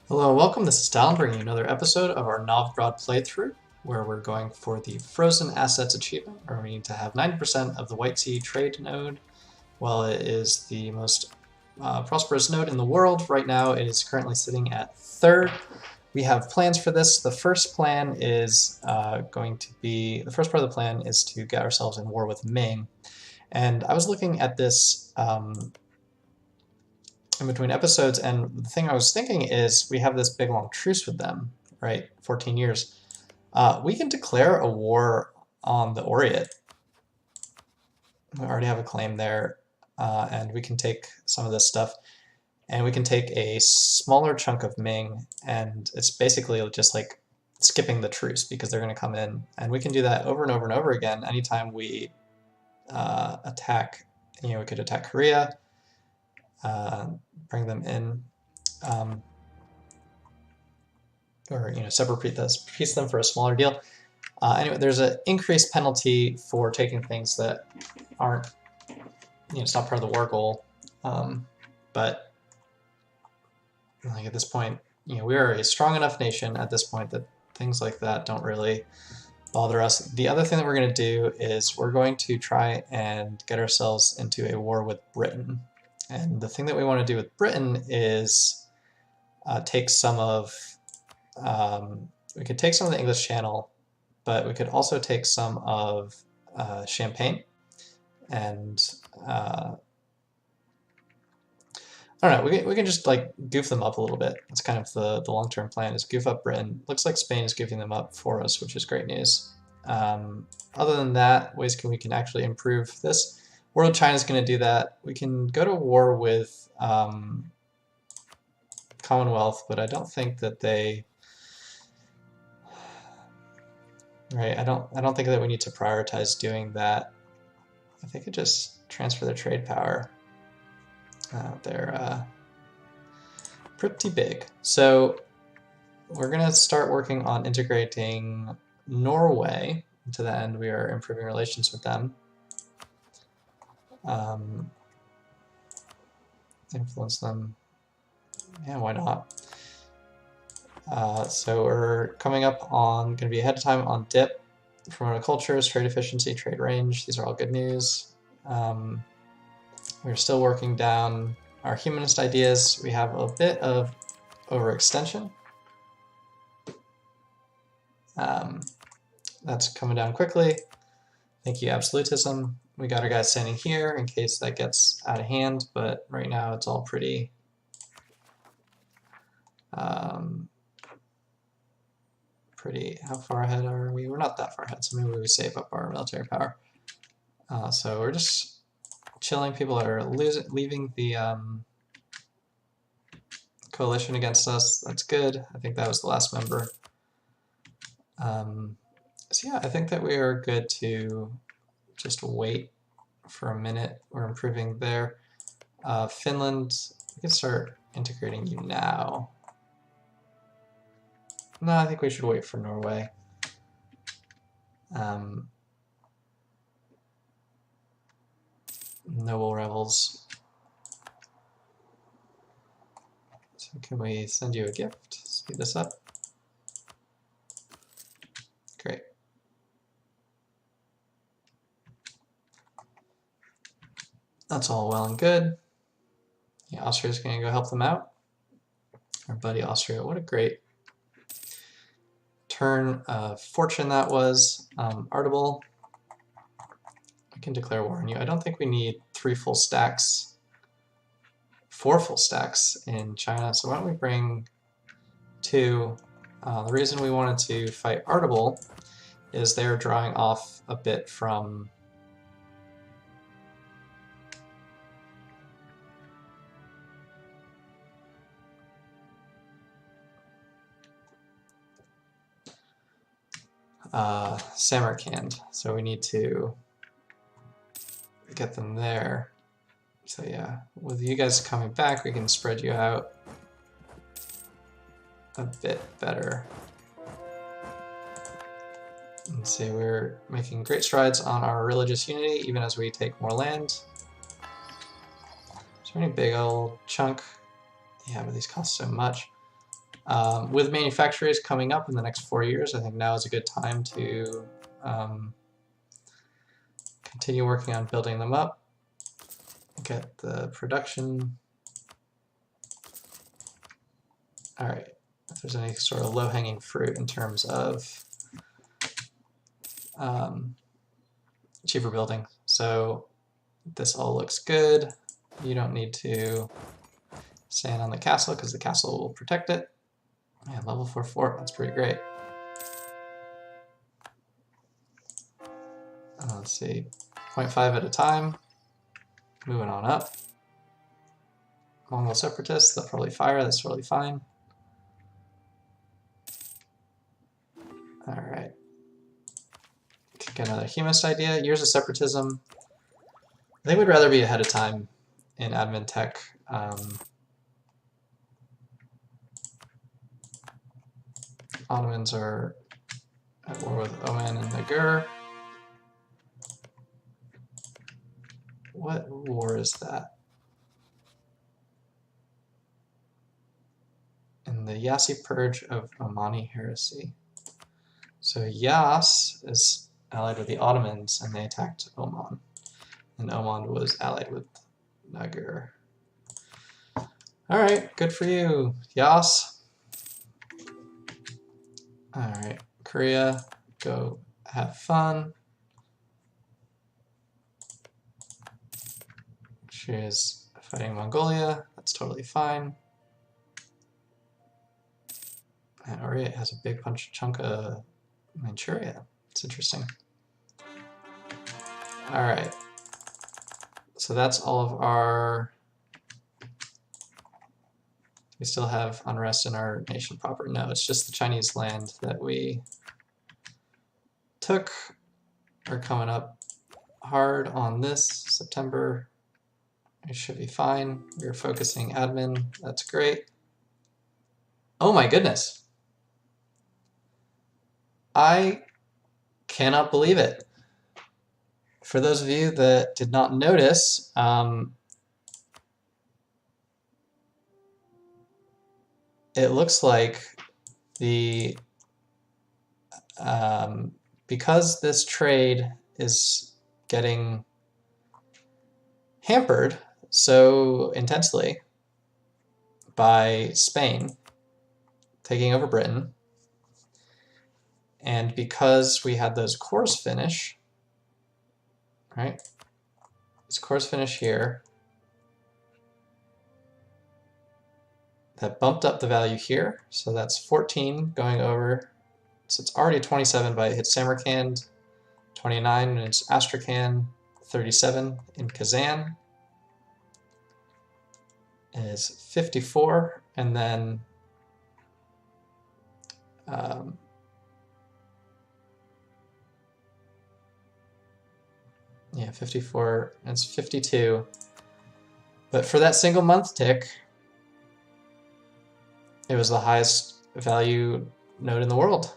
Hello, welcome. This is Dallin bringing you another episode of our Novgorod playthrough, where we're going for the Frozen Assets achievement, where we need to have 90% of the White Sea trade node. While it is the most prosperous node in the world, right now it is currently sitting at third. We have plans for this. The first plan is the first part of the plan is to get ourselves in war with Ming. And I was looking at this in between episodes, and the thing I was thinking is we have this big long truce with them, right? 14 years. We can declare a war on the Oriet. We already have a claim there, and we can take some of this stuff, and we can take a smaller chunk of Ming, and it's basically just like skipping the truce because they're going to come in, and we can do that over and over and over again anytime we attack. We could attack Korea, bring them in, or separate this, piece them for a smaller deal. Anyway, there's an increased penalty for taking things that aren't, it's not part of the war goal. But like at this point, we are a strong enough nation at this point that things like that don't really bother us. The other thing that we're going to do is we're going to try and get ourselves into a war with Britain. And the thing that we want to do with Britain is take some of, we could take some of the English Channel, but we could also take some of Champagne, and I don't know, we can just like goof them up a little bit. That's kind of the long-term plan, is goof up Britain. Looks like Spain is goofing them up for us, which is great news. Other than that, ways we can actually improve this. World China's going to do that. We can go to war with Commonwealth, but I don't think that they... Right, I don't think that we need to prioritize doing that. I think it just transfer their trade power. They're pretty big. So we're going to start working on integrating Norway. To that end, we are improving relations with them. Influence them. Yeah, why not? So we're coming up on, going to be ahead of time on DIP, promote cultures, trade efficiency, trade range. These are all good news. We're still working down our humanist ideas. We have a bit of overextension. That's coming down quickly. Thank you, absolutism. We got our guys standing here in case that gets out of hand, but right now it's all pretty how far ahead are we? We're not that far ahead, so maybe we save up our military power. So we're just chilling. People are leaving the coalition against us. That's good. I think that was the last member. So yeah, I think that we are good to just wait for a minute. We're improving there. Finland, we can start integrating you now. No, I think we should wait for Norway. Noble rebels. So can we send you a gift? Speed this up. Great. That's all well and good. Yeah, Austria's going to go help them out. Our buddy Austria, what a great turn of fortune that was. Artable, I can declare war on you. I don't think we need 4 full stacks in China, so why don't we bring 2. The reason we wanted to fight Artable is they're drawing off a bit from Samarkand, so we need to get them there. So yeah, with you guys coming back, we can spread you out a bit better. And see, we're making great strides on our religious unity, even as we take more land. Is there any big old chunk? Yeah, but these cost so much. With manufacturers coming up in the next 4 years, I think now is a good time to continue working on building them up, get the production. All right, if there's any sort of low-hanging fruit in terms of cheaper building. So this all looks good. You don't need to stand on the castle because the castle will protect it. Man, level 4 fort, that's pretty great. Let's see, 0.5 at a time. Moving on up. Mongol separatists, they'll probably fire, that's totally fine. Alright. Get another humanist idea. Years of separatism. I think we'd rather be ahead of time in admin tech. Ottomans are at war with Oman and Nagur. What war is that? In the Yassi Purge of Omani heresy. So Yas is allied with the Ottomans and they attacked Oman. And Oman was allied with Nagur. Alright, good for you, Yas. Alright, Korea, go have fun. She is fighting Mongolia, that's totally fine. And Orient has a big chunk of Manchuria. It's interesting. Alright. So that's all of our... We still have unrest in our nation proper. No, it's just the Chinese land that we took. Are coming up hard on this September. It should be fine. We're focusing admin. That's great. Oh my goodness. I cannot believe it. For those of you that did not notice, it looks like the because this trade is getting hampered so intensely by Spain taking over Britain, and because we had those cores finish, right? These cores finish here. That bumped up the value here, so that's 14 going over. So it's already 27 by it hits Samarkand, 29 and it's Astrakhan, 37 in Kazan. Is 54, and then yeah, 54, and it's 52. But for that single month tick, it was the highest value node in the world.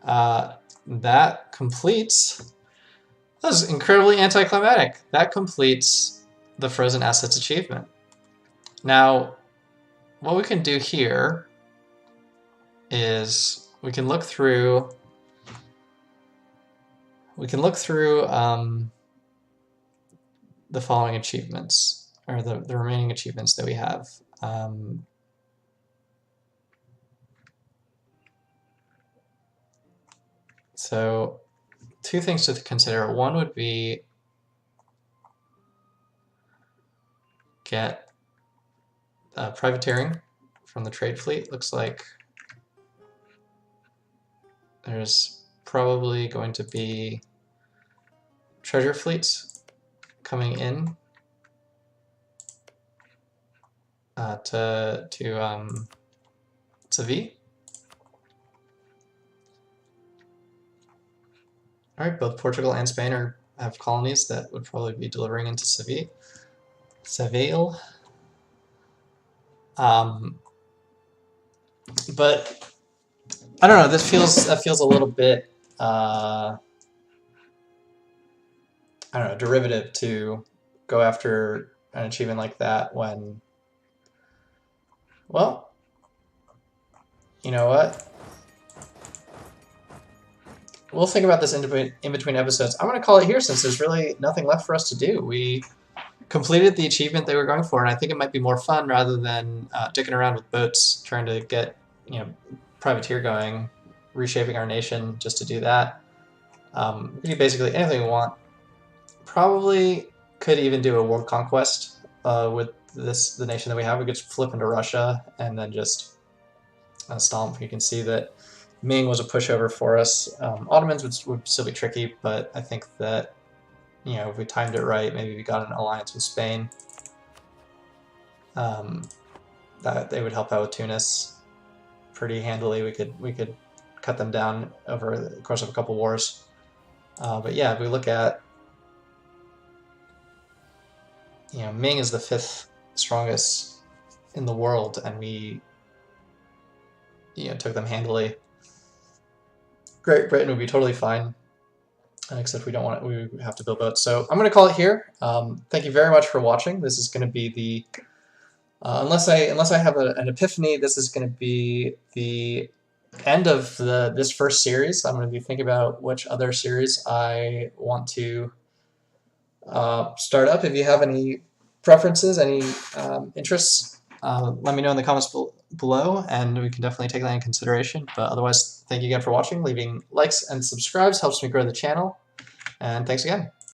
That completes, that was incredibly anticlimactic. That completes the Frozen Assets achievement. Now, what we can do here is we can look through the following achievements, or the remaining achievements that we have. So, two things to consider. One would be get privateering from the trade fleet. Looks like there's probably going to be treasure fleets coming in to V. All right, both Portugal and Spain have colonies that would probably be delivering into Seville. But I don't know. That feels a little bit I don't know, derivative to go after an achievement like that when, well, you know what? We'll think about this in between episodes. I'm going to call it here since there's really nothing left for us to do. We completed the achievement they were going for, and I think it might be more fun rather than dicking around with boats, trying to get privateer going, reshaping our nation just to do that. We can do basically anything we want. Probably could even do a world conquest with the nation that we have. We could just flip into Russia and then just stomp. You can see that Ming was a pushover for us. Ottomans would still be tricky, but I think that if we timed it right, maybe we got an alliance with Spain. That they would help out with Tunis pretty handily. We could cut them down over the course of a couple wars. But yeah, if we look at Ming is the 5th strongest in the world, and we took them handily. Great Britain would be totally fine, except we have to build boats. So I'm going to call it here. Thank you very much for watching. This is going to be the unless I have an epiphany, this is going to be the end of this first series. I'm going to be thinking about which other series I want to start up. If you have any preferences, any interests, let me know in the comments below, and we can definitely take that into consideration. But otherwise, thank you again for watching. Leaving likes and subscribes helps me grow the channel, and thanks again.